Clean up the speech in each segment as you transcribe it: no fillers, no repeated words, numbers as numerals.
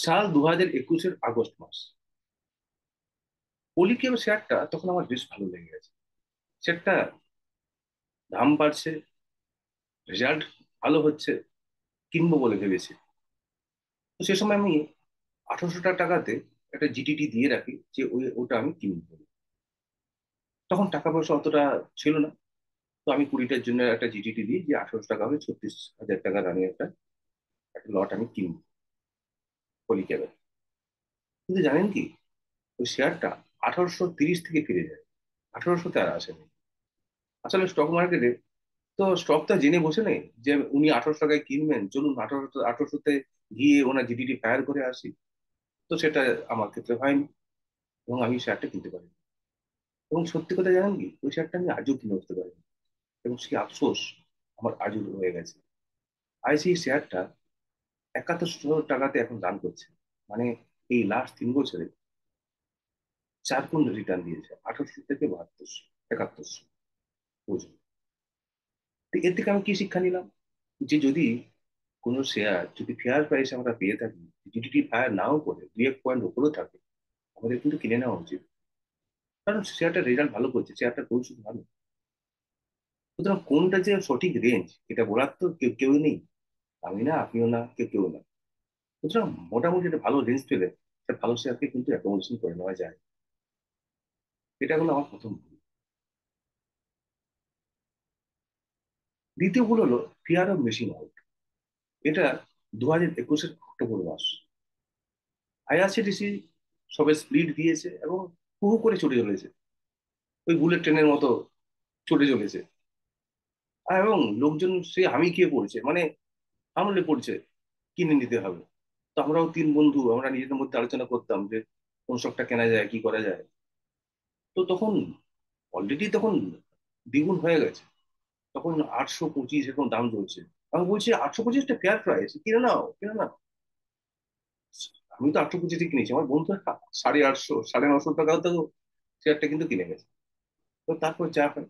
সাল 2021-এর আগস্ট মাস। পলিকেও শেয়ারটা তখন আমার বেশ ভালো লেগে গেছে। শেয়ারটা দাম বাড়ছে, রেজাল্ট ভালো হচ্ছে, কিনবো বলে ভেবেছি। তো সে সময় আমি 1800 টাকাতে একটা জিটিটি দিয়ে রাখি যে ওটা আমি কিনবো। তখন টাকা পয়সা অতটা ছিল না। তো আমি 20টার জন্য একটা জিটিটি দিই যে 1800 টাকা হবে, 36,000 টাকা দামে একটা একটা লট আমি কিনবো পলিক্যাবের। কিন্তু জানেন কি, ওই শেয়ারটা 1830 থেকে ফিরে যায়, 1800-তে আর আসেনি। আসলে স্টক মার্কেটে তো স্টকটা জেনে বসে নেই যে উনি 1800 টাকায় কিনবেন, চলুন 1800-তে গিয়ে ওনার জিডিটি ফায়ার করে আসি। তো সেটা আমার ক্ষেত্রে হয়নি, এবং আমি শেয়ারটা কিনতে পারি। এবং সত্যি কথা জানেন কি, ওই শেয়ারটা আমি আজও কিনে উঠতে পারিনি, এবং সেই আফসোস আমার আজও রয়ে গেছে। আজ সেই শেয়ারটা 7100 টাকাতে এখন দান করছে। মানে এই লাস্ট 3 বছরে 4 গুণ রিটার্ন দিয়েছে, 1800 থেকে 7200, 7100। বুঝুন, তো এর থেকে আমি কি শিক্ষা নিলাম? যে যদি কোনো শেয়ার যদি ফেয়ার প্রাইস আমরা পেয়ে থাকি, জিডিটি ফায়ার নাও করে 2-1 পয়েন্ট উপরেও থাকে, আমাদের কিন্তু কিনে নেওয়া উচিত। কারণ শেয়ারটার রেজাল্ট ভালো করছে, শেয়ারটার ভবিষ্যৎ ভালো। সুতরাং কোনটা যে সঠিক রেঞ্জ, এটা বলার তো কেউ নেই। আমি না, আপনিও না, কেউ না। সুতরাং মোটামুটি একটা ভালো রেঞ্জ পেলে একটা ভালো শেয়ারকে কিন্তু অ্যাকোমোডেশন করে নেওয়া যায়। এটা হলো আমার প্রথম ভুল। দ্বিতীয় ভুল হলো ফিয়ার অফ মিসিং আউট। এটা 2021-এর অক্টোবর মাস। আইআরসিটিসি সবে স্প্লিট দিয়েছে এবং হু হু করে ছুটে চলেছে, ওই বুলেট ট্রেনের মতো ছুটে চলেছে। এবং লোকজন সে আমি খেয়ে পড়ছে, মানে আমলে পড়ছে, কিনে নিতে হবে। তো আমরাও 3 বন্ধু আমরা নিজেদের মধ্যে আলোচনা করতাম যে কোন স্টকটা কেনা যায়, কি করা যায়। তো তখন অলরেডি তখন দ্বিগুণ হয়ে গেছে। তখন 825 এখন দাম চলছে। আমি বলছি 825টা ফেয়ার প্রাইস, কিনে নাও কিনে নাও। আমি তো 825-এ কিনেছি, আমার বন্ধু 850, 950 টাকাও তো শেয়ারটা কিন্তু কিনে গেছে। তো তারপর যা হয়,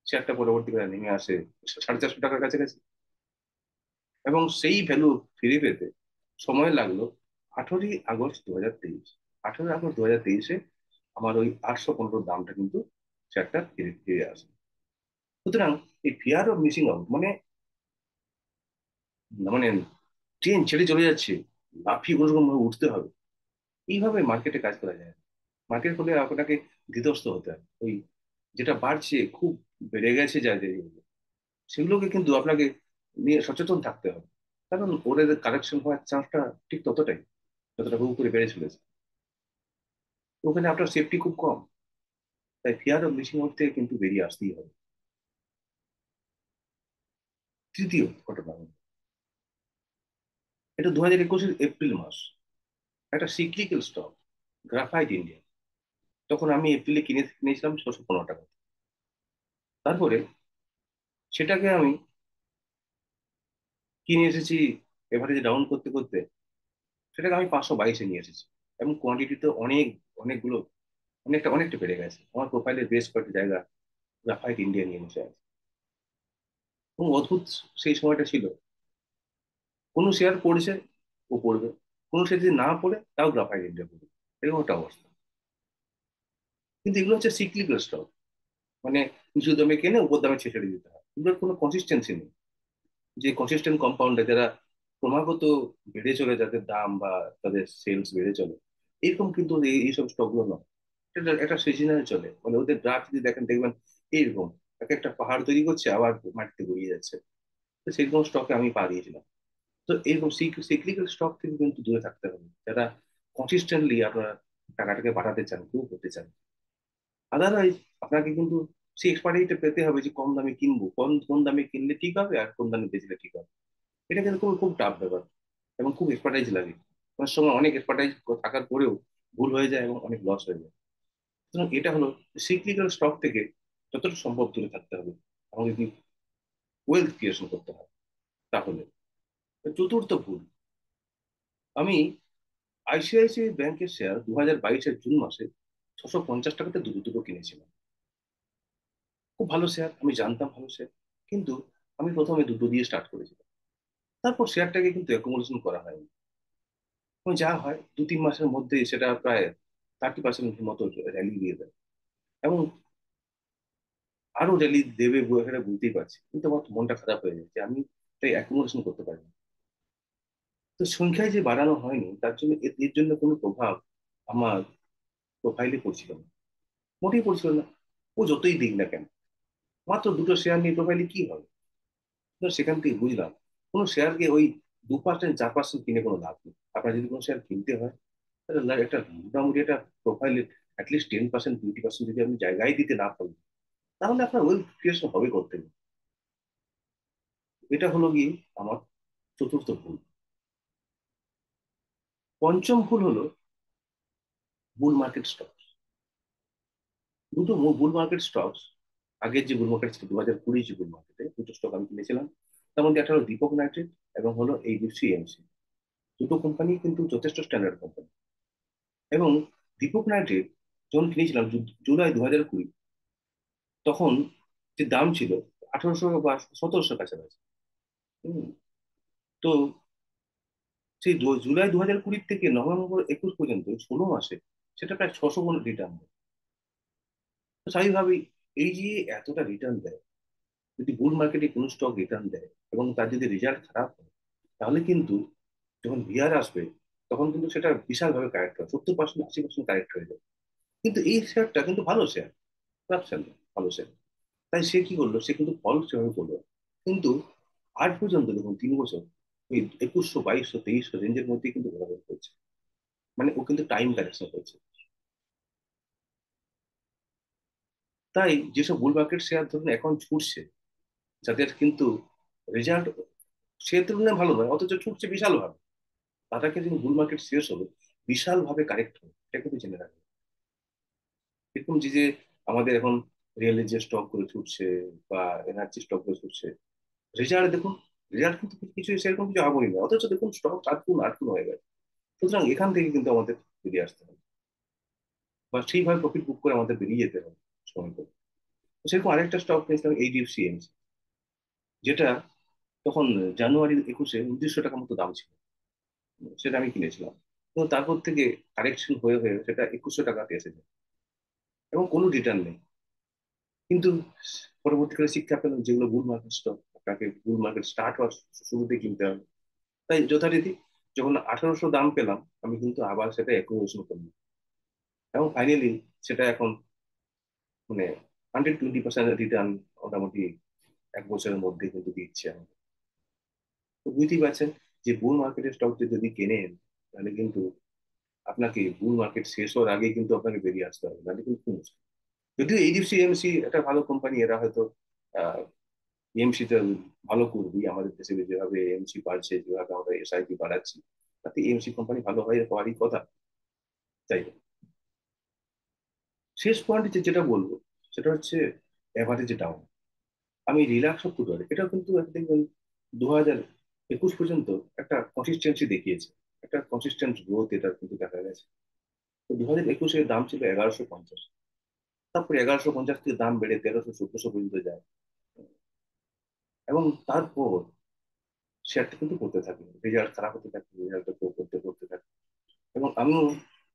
শেয়ারটা পরবর্তীকালে নেমে আসে 450 টাকার কাছাকাছি। এবং সেই ভ্যালু ফিরে পেতে সময় লাগলো 18ই আগস্ট 2023। 18ই আগস্ট 2023-এ আমার ওই 815 দামটা কিন্তু শেয়ারটা ফিরে ফিরে আসে। সুতরাং এই ফিয়ার অফ মিসিং আউট মানে মানে ট্রেন ছেড়ে চলে যাচ্ছে, লাফিয়ে কোনো রকম ভাবে উঠতে হবে, এইভাবে মার্কেটে কাজ করা যায় না। মার্কেট হলে আপনাকে ধীরস্থ হতে হবে। ওই যেটা বাড়ছে খুব বেড়ে গেছে যা সেগুলোকে কিন্তু আপনাকে নিয়ে সচেতন থাকতে হবে। কারণ ওদের কারেকশন হওয়ার চান্সটা ঠিক ততটাই, যতটা হুড় করে বেড়ে চলেছে। তো ওখানে আপনার সেফটি খুব কম। তাই ফিয়ার অফ মিসিং আউট থেকে কিন্তু বেরিয়ে আসতেই হবে। তৃতীয় ঘটনা হলো, এটা 2021-এর এপ্রিল মাস। একটা সিক্লিক্যাল স্টক, গ্রাফাইট ইন্ডিয়া। তখন আমি এপ্রিলে কিনেছিলাম 615 টাকা। তারপরে সেটাকে আমি কিনে এসেছি এভারেজ ডাউন করতে করতে, সেটাকে আমি 522-এ নিয়ে এসেছি। এবং কোয়ান্টিটিতে অনেকগুলো, অনেকটা বেড়ে গেছে। আমার প্রোফাইলের বেশ কয়েকটা জায়গা গ্রাফাইট ইন্ডিয়া নিয়ে বসে আছে। এবং অদ্ভুত সেই সময়টা ছিল, কোনো শেয়ার পড়েছে ও পড়বে, কোনো শেয়ার যদি না পড়ে তাও গ্রাফাইট ইন্ডিয়া পড়বে, এরকম একটা অবস্থা। কিন্তু এগুলো হচ্ছে সিক্লিক্যাল স্টক, মানে নিচু দামে কিনে উপর দামে ছেড়ে দিতে হয়, এগুলোর কোনো কনসিস্টেন্সি নেই। যে কনসিস্টেন্ট কম্পাউন্ডার যারা ক্রমাগত বেড়ে চলে, যাদের দাম বা তাদের সেলস বেড়ে চলে, এরকম কিন্তু এইসব স্টক গুলো নয়। এটা একটা সিজনাল চলে, মানে ওদের গ্রাফ যদি দেখেন দেখবেন এইরকম এক একটা পাহাড় তৈরি করছে আবার মাটিতে গড়িয়ে যাচ্ছে। তো সেরকম স্টকে আমি পা দিয়েছিলাম। তো এরকম সিক্লিক্যাল স্টক থেকে কিন্তু দূরে থাকতে হবে, যারা কনসিস্টেন্টলি আপনার টাকাটাকে বাড়াতে চান, গ্রো করতে চান। আদারওয়াইজ আপনাকে কিন্তু সেই এক্সপার্টিটা পেতে হবে যে কম দামে কিনবো, কোন কোন দামে কিনলে ঠিক হবে আর কোন দামে বেচলে ঠিক হবে। এটা কিন্তু খুব খুব টাফ ব্যাপার, এবং খুব এক্সপার্টাইজ লাগে। অনেক সময় অনেক এক্সপার্টাইজ থাকার পরেও ভুল হয়ে যায় এবং অনেক লস হয়ে যায়। সুতরাং এটা হলো সিক্লিক্যাল স্টক থেকে যতটা সম্ভব দূরে থাকতে হবে, এবং যদি ওয়েলথ ক্রিয়েশন করতে হয় তাহলে। চতুর্থ ভুল, আমি আইসিআইসিআই ব্যাংকের শেয়ার 2022-এর জুন মাসে 650 টাকাতে দুটো দুটো কিনেছিলাম। খুব ভালো শেয়ার, আমি জানতাম ভালো শেয়ার। কিন্তু আমি প্রথমে দুটো দিয়ে স্টার্ট করেছিলাম। তারপর শেয়ারটাকে কিন্তু অ্যাকুমুলেশন করা হয়নি। এবং যা হয় 2-3 মাসের মধ্যে সেটা প্রায় 30% মতো র্যালি দিয়ে দেয়। এবং আরো র্যালি দেবে সেটা বুঝতেই পারছি, কিন্তু আমার মনটা খারাপ হয়ে যায় যে আমি তাই অ্যাকোমোডেশন করতে পারি না। তো সংখ্যায় যে বাড়ানো হয়নি তার জন্য এর জন্য কোনো প্রভাব আমার প্রোফাইলে পড়ছিল না, মোটেই পড়ছিল না। ও যতই দিক না কেন, মাত্র দুটো শেয়ার নিয়ে প্রোফাইলে কি হবে? তো সেখান থেকে বুঝলাম কোনো শেয়ারকে ওই 2%, 4% কিনে কোনো লাভ নেই। আপনার যদি কোনো শেয়ার কিনতে হয় তাহলে একটা মোটামুটি একটা প্রোফাইলে অ্যাটলিস্ট 10%, 20% যদি আপনি জায়গায় দিতে না পারেন, তাহলে আপনার ওয়েলথ ক্রিয়েশন হবে করতে। এটা হলো গিয়ে আমার চতুর্থ ভুল। পঞ্চম ভুল হলো বুল মার্কেট স্টক। দুটো বুল মার্কেট স্টক, আগের যে বুল মার্কেট ছিল 2020 যে বুল মার্কেটে দুটো স্টক আমি কিনেছিলাম। তার মধ্যে একটা হলো দীপক নাইট্রেট এবং হলো এইচডিএফসি এমসি। দুটো কোম্পানি কিন্তু যথেষ্ট স্ট্যান্ডার্ড কোম্পানি। এবং দীপক নাইট্রেট যখন কিনেছিলাম জুলাই 2020, তখন যে দাম ছিল 1800 বা 1700 কাছাকাছি। হুম। তো সেই জুলাই 2020 থেকে নভেম্বর 21 পর্যন্ত 16 মাসে সেটা প্রায় 600 গুণ রিটার্ন দেয়। তো স্বাভাবিকভাবেই এই যে এতটা রিটার্ন দেয়, যদি বুল মার্কেটে কোনো স্টক রিটার্ন দেয় এবং তার যদি রেজাল্ট খারাপ হয়, তাহলে কিন্তু যখন বিয়ার আসবে তখন কিন্তু সেটা বিশালভাবে কারেক্ট হয়, 70%, 80% কারেক্ট হয়ে যায়। কিন্তু এই শেয়ারটা কিন্তু ভালো শেয়ার, খারাপ শেয়ার না, ভালো শেয়ার। তাই সে কি করলো, সে কিন্তু ফল সেভাবে করলো। কিন্তু আজ পর্যন্ত দেখুন 3 বছর ওই 2100, 2200, 2300 রেঞ্জের মধ্যে কিন্তু ঘোরাঘুরি করছে। মানে ও কিন্তু টাইম কারেকশন করছে। তাই যেসব বুল মার্কেট শেয়ার ধরুন এখন ছুটছে, যাদের কিন্তু রেজাল্ট সে তুলনায় ভালো নয় অথচ ছুটছে বিশাল ভাবে, তাদেরকে কিন্তু বুল মার্কেট শেষ হবে বিশাল ভাবে কারেক্ট হবে, এটা কিন্তু জেনে রাখবে। এরকম যে আমাদের এখন রিয়েলের যে স্টক করে ছুটছে বা এনার্জি স্টক করে ছুটছে, রেজাল্ট দেখুন, রেজাল্ট কিন্তু কিছু সেরকম কিছু হবেই না, অথচ দেখুন স্টক 7 গুণ 8 গুণ হয়ে গেছে। সুতরাং এখান থেকে কিন্তু আমাদের বেরিয়ে আসতে হবে, বা সেইভাবে প্রফিট বুক করে আমাদের বেরিয়ে যেতে হবে সময় করে। তো সেরকম আরেকটা স্টক নিয়েছিলাম এইচডিএফসি এমসি, যেটা তখন জানুয়ারি 21-এ 2900 টাকার মতো দাম ছিল। সেটা আমি কিনেছিলাম। তো তারপর থেকে কারেকশন হয়ে হয়ে সেটা 2100 টাকাতে এসেছে এবং কোনো রিটার্ন নেই। কিন্তু পরবর্তীকালে শিক্ষা পেলাম যেগুলো বুল মার্কেট স্টক, আপনাকে বুল মার্কেট স্টার্ট হওয়ার শুরুতে কিনতে হবে। তাই যথারীতি যখন 1800 দাম পেলাম, আমি কিন্তু আবার সেটা অ্যাকুমুলেশন করলাম। এবং ফাইনালি সেটা এখন মানে 120% রিটার্ন মোটামুটি 1 বছরের মধ্যে কিন্তু দিচ্ছে আমাকে। তো বুঝতেই পারছেন যে বুল মার্কেটের স্টক যদি কেনেন, তাহলে কিন্তু আপনাকে বুল মার্কেট শেষ হওয়ার আগে কিন্তু আপনাকে বেরিয়ে আসতে হবে, নাহলে কিন্তু খুব মুশকিল। যদিও এইচডিএফসি এমসি একটা ভালো কোম্পানি, এরা হয়তো এমসি তে ভালো করবি, আমাদের দেশে যেভাবে এমসি বাড়ছে, যেভাবে আমরা এসআইপি বাড়াচ্ছি, তাতে এমসি কোম্পানি ভালো হওয়ারই কথা। তাই শেষ পয়েন্টে যেটা বলবো সেটা হচ্ছে এভারেজ ডাউন। আমি রিল্যাক্স ফুটওয়ার এটাও কিন্তু দেখবেন 2021 পর্যন্ত একটা কনসিস্টেন্সি দেখিয়েছে, একটা কনসিস্টেন্ট গ্রোথ এটা কিন্তু দেখা গেছে। তো 2021-এর দাম ছিল 1150, তারপরে 1150 থেকে দাম বেড়ে 1300, 1400 পর্যন্ত যায়। এবং তারপর শেয়ারটা কিন্তু করতে থাকে, রেজাল্ট খারাপ হতে থাকে, রেজাল্ট করতে করতে থাকে। এবং আমিও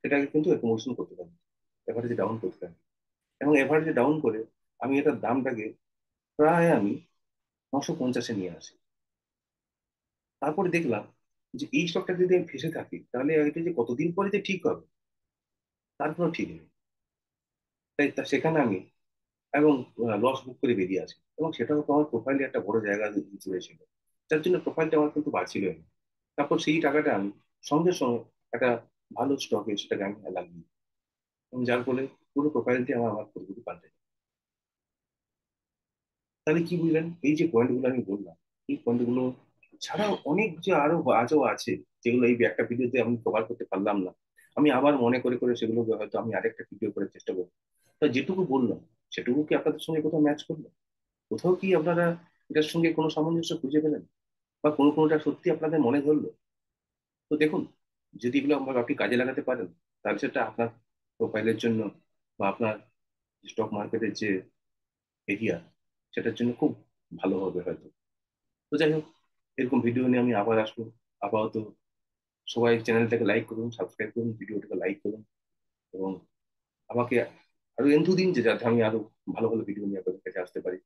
এটাকে কিন্তু একমোশন করতে থাকি, এভারেজে ডাউন করতে থাকি। এবং এভারেজে ডাউন করে আমি এটার দামটাকে প্রায় আমি 950-এ নিয়ে আসি। তারপরে দেখলাম যে এই স্টকটা যদি আমি ফেসে থাকি তাহলে এটা যে কতদিন পরে যে ঠিক হবে তার কোনো ঠিক নেই। তাই সেখানে আমি এবং লস বুক করে বেরিয়ে আসি, এবং সেটাও তো আমার প্রোফাইলে একটা বড় জায়গা জুড়েছিল, যার জন্য প্রোফাইলটা আমার কিন্তু বাড়ছিল না। তারপর সেই টাকাটা আমি সঙ্গে সঙ্গে একটা ভালো স্টকে সেটাকে আমি লাগিয়ে, এবং যার ফলে পুরো প্রোফাইলটি আমার আমার পুরোপুরি পাল্টে যায়। তাহলে কি বুঝলেন, এই যে পয়েন্টগুলো আমি বললাম, এই পয়েন্টগুলো ছাড়াও অনেক যে আজও আছে, যেগুলো এই একটা ভিডিওতে আমি কভার করতে পারলাম না। আমি আবার মনে করে করে সেগুলো হয়তো আমি আরেকটা ভিডিও করার চেষ্টা করবো। তা যেটুকু বললাম সেটুকু কি আপনাদের সঙ্গে কোথাও ম্যাচ করলো? কোথাও কি আপনারা এটার সঙ্গে কোনো সামঞ্জস্য খুঁজে পেলেন, বা কোনো কোনোটা সত্যি আপনাদের মনে ধরলো? তো দেখুন, যদি এগুলো আপনি কাজে লাগাতে পারেন, তাহলে সেটা আপনার প্রোফাইলের জন্য বা আপনার স্টক মার্কেটের যে এরিয়া, সেটার জন্য খুব ভালো হবে হয়তো। তো যাই হোক, এরকম ভিডিও নিয়ে আমি আবার আসবো। আপাতত সবাই চ্যানেলটাকে লাইক করুন, সাবস্ক্রাইব করুন, ভিডিওটাকে লাইক করুন, এবং আমাকে আরো এন্থু দিন যে যাতে আমি আরো ভালো ভালো ভিডিও নিয়ে আপনাদের কাছে আসতে পারি।